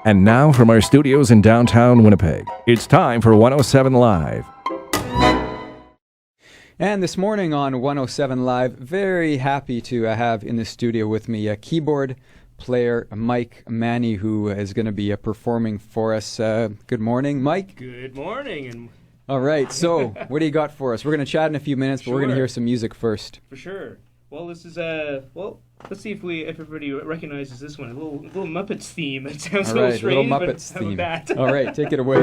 And now from our studios in downtown Winnipeg, it's time for 107 Live. And this morning on 107 Live, very happy to have in the studio with me a keyboard player, Mike Manny, who is going to be performing for us. Good morning, Mike. Good morning. All right, so what do you got for us? We're going to chat in a few minutes, but we're going to hear some music first. For sure. Well, this is let's see if everybody recognizes this one. A little Muppets theme. It sounds All right, so strange, little Muppets but theme. How about that? All right, take it away.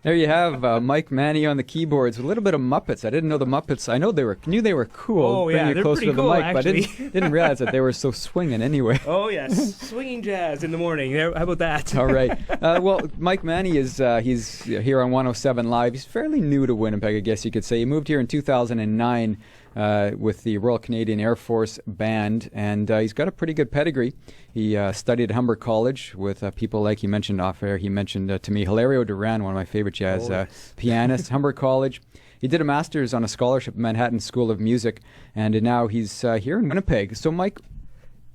There you have Mike Manny on the keyboards. A little bit of Muppets. I didn't know the Muppets. I know knew they were cool. Oh yeah, bring you they're closer pretty to the cool, mic, actually. but I didn't realize that they were so swinging anyway. Oh yes, swinging jazz in the morning. How about that? All right. Well, Mike Manny is he's here on 107 Live. He's fairly new to Winnipeg, I guess you could say. He moved here in 2009. with the Royal Canadian Air Force Band, and he's got a pretty good pedigree. He studied at Humber College with people like he mentioned off air. He mentioned to me Hilario Duran, one of my favorite jazz pianists, Humber College. He did a master's on a scholarship at Manhattan School of Music, and now he's here in Winnipeg. So, Mike,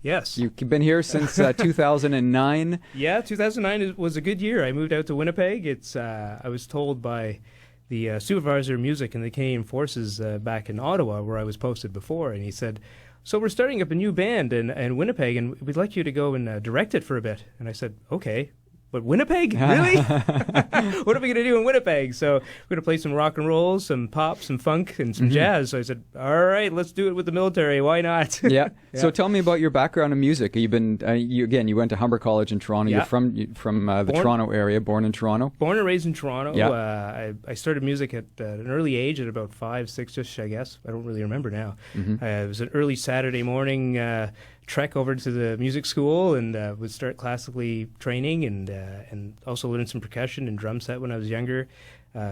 yes, you've been here since 2009. Yeah, 2009 was a good year. I moved out to Winnipeg. I was told by the supervisor of music in the Canadian Forces back in Ottawa, where I was posted before, and he said, "So we're starting up a new band in Winnipeg, and we'd like you to go and direct it for a bit." And I said, "Okay. But Winnipeg? Really? What are we going to do in Winnipeg?" So we're going to play some rock and roll, some pop, some funk, and some jazz. So I said, all right, let's do it with the military. Why not? Yeah. So tell me about your background in music. You've been, you went to Humber College in Toronto. Yeah. You're from the Toronto area, born in Toronto. Born and raised in Toronto. Yeah. I started music at an early age, at about 5, 6-ish, I guess. I don't really remember now. It was an early Saturday morning trek over to the music school, and would start classically training, and also learn some percussion and drum set when I was younger.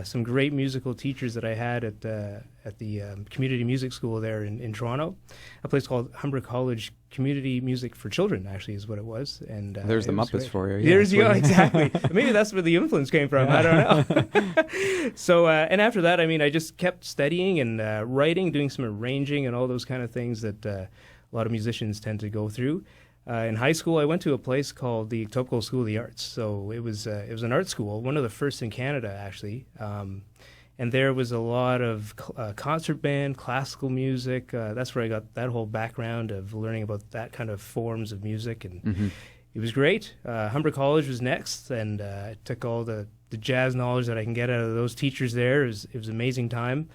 Some great musical teachers that I had at the community music school there in Toronto, a place called Humber College Community Music for Children, actually is what it was. And there's the Muppets for you. Yeah, there's you, exactly. Maybe that's where the influence came from. I don't know. So and after that, I mean, I just kept studying and writing, doing some arranging and all those kind of things that a lot of musicians tend to go through. In high school, I went to a place called the Etobicoke School of the Arts. So it was an art school, one of the first in Canada, actually. And there was a lot of concert band, classical music. That's where I got that whole background of learning about that kind of forms of music. And it was great. Humber College was next, and I took all the jazz knowledge that I can get out of those teachers there. It was an amazing time.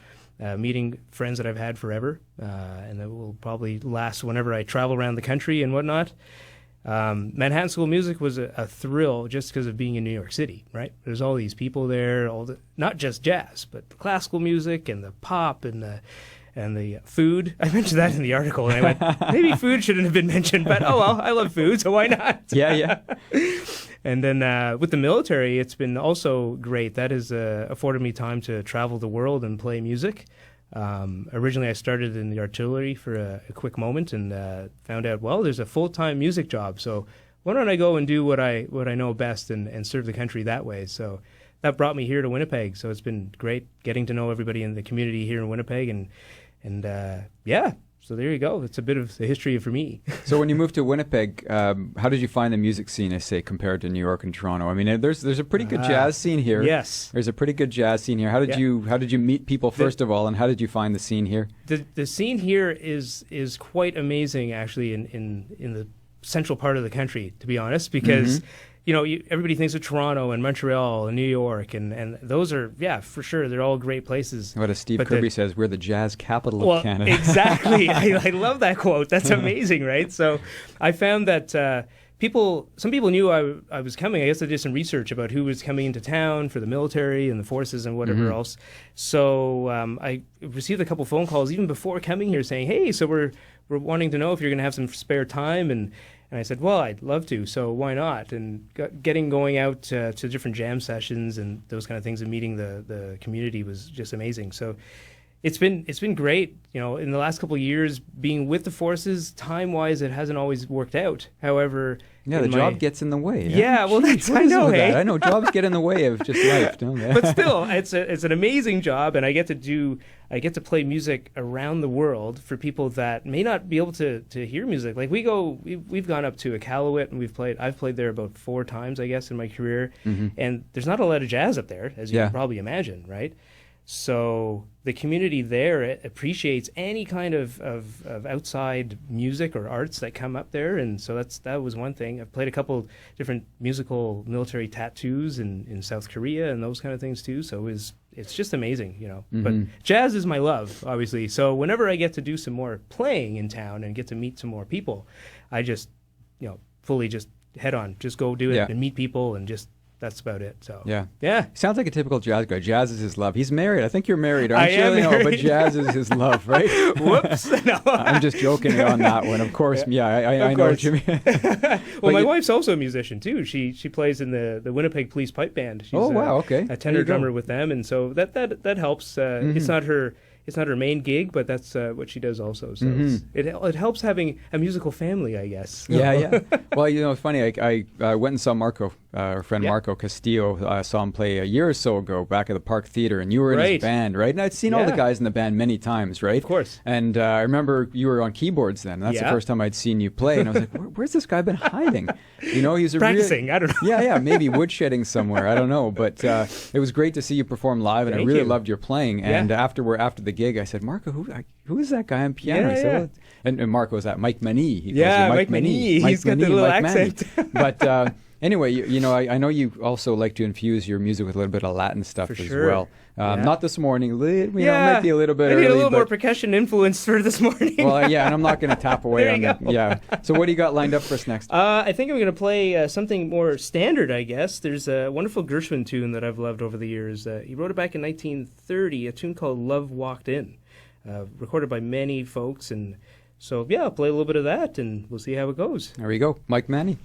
Meeting friends that I've had forever, and that will probably last whenever I travel around the country and whatnot. Manhattan School of Music was a thrill just because of being in New York City, right? There's all these people there, not just jazz, but the classical music and the pop and the food. I mentioned that in the article, and I went, maybe food shouldn't have been mentioned, but oh well, I love food, so why not? Yeah. And then with the military, it's been also great. That has afforded me time to travel the world and play music. Originally, I started in the artillery for a quick moment, and found out, well, there's a full-time music job, so why don't I go and do what I know best and serve the country that way? So that brought me here to Winnipeg. So it's been great getting to know everybody in the community here in Winnipeg, and yeah. So there you go. It's a bit of the history for me. So when you moved to Winnipeg, how did you find the music scene, I say, compared to New York and Toronto? I mean, there's a pretty good jazz scene here. Yes. There's a pretty good jazz scene here. How did you meet people first of all, and how did you find the scene here? The scene here is quite amazing, actually, in the central part of the country, to be honest, because everybody thinks of Toronto and Montreal and New York, and those are, for sure, they're all great places. What as Steve Kirby says, we're the jazz capital of Canada. Exactly. I love that quote. That's amazing, right? So I found that some people knew I was coming. I guess I did some research about who was coming into town for the military and the forces and whatever else. So I received a couple phone calls even before coming here saying, hey, so we're wanting to know if you're going to have some spare time, and I said, well, I'd love to, so why not? And going out to different jam sessions and those kind of things and meeting the community was just amazing. So it's been great. In the last couple of years, being with the forces, time-wise, it hasn't always worked out. However, the job gets in the way. Yeah, well, I know. I know jobs get in the way of just life, don't they? But still, it's an amazing job, and I get to play music around the world for people that may not be able to hear music. Like we've gone up to Iqaluit, and I've played there about 4 times, I guess, in my career, and there's not a lot of jazz up there, as you can probably imagine, right? So the community there appreciates any kind of outside music or arts that come up there, and so that was one thing. I've played a couple different musical military tattoos in South Korea and those kind of things too. So it's just amazing, But jazz is my love, obviously. So whenever I get to do some more playing in town and get to meet some more people, I just fully just head on, just go do it and meet people and just. That's about it. So yeah. Sounds like a typical jazz guy. Jazz is his love. He's married. I think you're married, aren't you? I am married. No, but jazz is his love, right? Whoops. No. I'm just joking on that one. Of course. Yeah, I know what you mean. Well, my wife's also a musician too. She plays in the Winnipeg Police Pipe Band. She's okay. a tenor drummer with them, and so that helps. It's not her it's not her main gig, but that's what she does also. So it helps having a musical family, I guess. Yeah. Well, it's funny. I went and saw Marco, our friend Marco Castillo. Saw him play a year or so ago back at the Park Theater, and you were in his band, right? And I'd seen all the guys in the band many times, right? Of course. And I remember you were on keyboards then. That's the first time I'd seen you play, and I was like, where's this guy been hiding? He's practicing. I don't know. Yeah, maybe woodshedding somewhere. I don't know, but it was great to see you perform live, and I really loved your playing. And after the gig, I said, Marco, who is that guy on piano? He said, and Marco was that Mike Manny. He calls you Mike Manny. He's got the little accent. But anyway, I know you also like to infuse your music with a little bit of Latin stuff as well. Not this morning. It might be a little bit early. I need a little more percussion influence for this morning. Well, and I'm not going to tap away on that. Yeah. So what do you got lined up for us next? I think I'm going to play something more standard, I guess. There's a wonderful Gershwin tune that I've loved over the years. He wrote it back in 1930, a tune called Love Walked In, recorded by many folks. And so, I'll play a little bit of that, and we'll see how it goes. There we go. Mike Manny.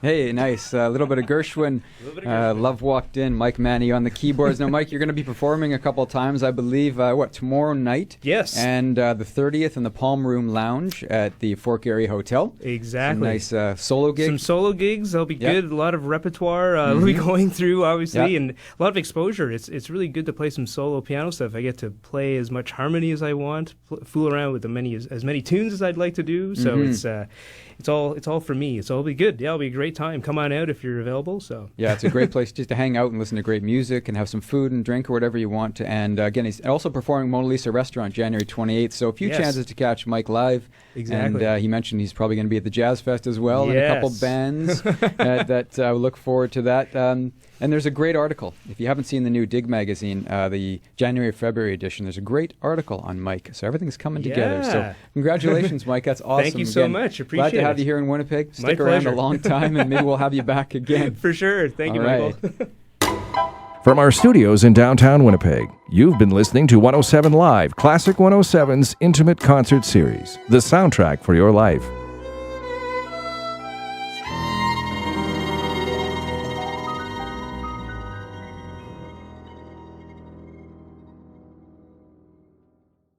Hey, nice. A little bit of Gershwin. Love Walked In. Mike Manny on the keyboards. Now, Mike, you're going to be performing a couple of times, I believe, tomorrow night? Yes. And the 30th in the Palm Room Lounge at the Fort Garry Hotel. Exactly. Some nice solo gigs. Some solo gigs. They'll be good. A lot of repertoire we'll be going through, obviously, and a lot of exposure. It's really good to play some solo piano stuff. I get to play as much harmony as I want, fool around with as many tunes as I'd like to do. So it's all for me. It's all be good. Yeah, it'll be a great time. Come on out if you're available. So yeah, it's a great place just to hang out and listen to great music and have some food and drink or whatever you want. And again, he's also performing Mona Lisa Restaurant January 28th. So a few chances to catch Mike live. Exactly. And he mentioned he's probably going to be at the Jazz Fest as well, and a couple bands that look forward to that. And there's a great article. If you haven't seen the new Dig magazine, the January-February edition, there's a great article on Mike. So everything's coming together. So congratulations, Mike. That's awesome. Thank you so much. Appreciate it. Glad to have you here in Winnipeg. Stick My around pleasure. a long time, and maybe we'll have you back again. For sure. Thank you, All right. Michael. From our studios in downtown Winnipeg, you've been listening to 107 Live, Classic 107's intimate concert series, the soundtrack for your life.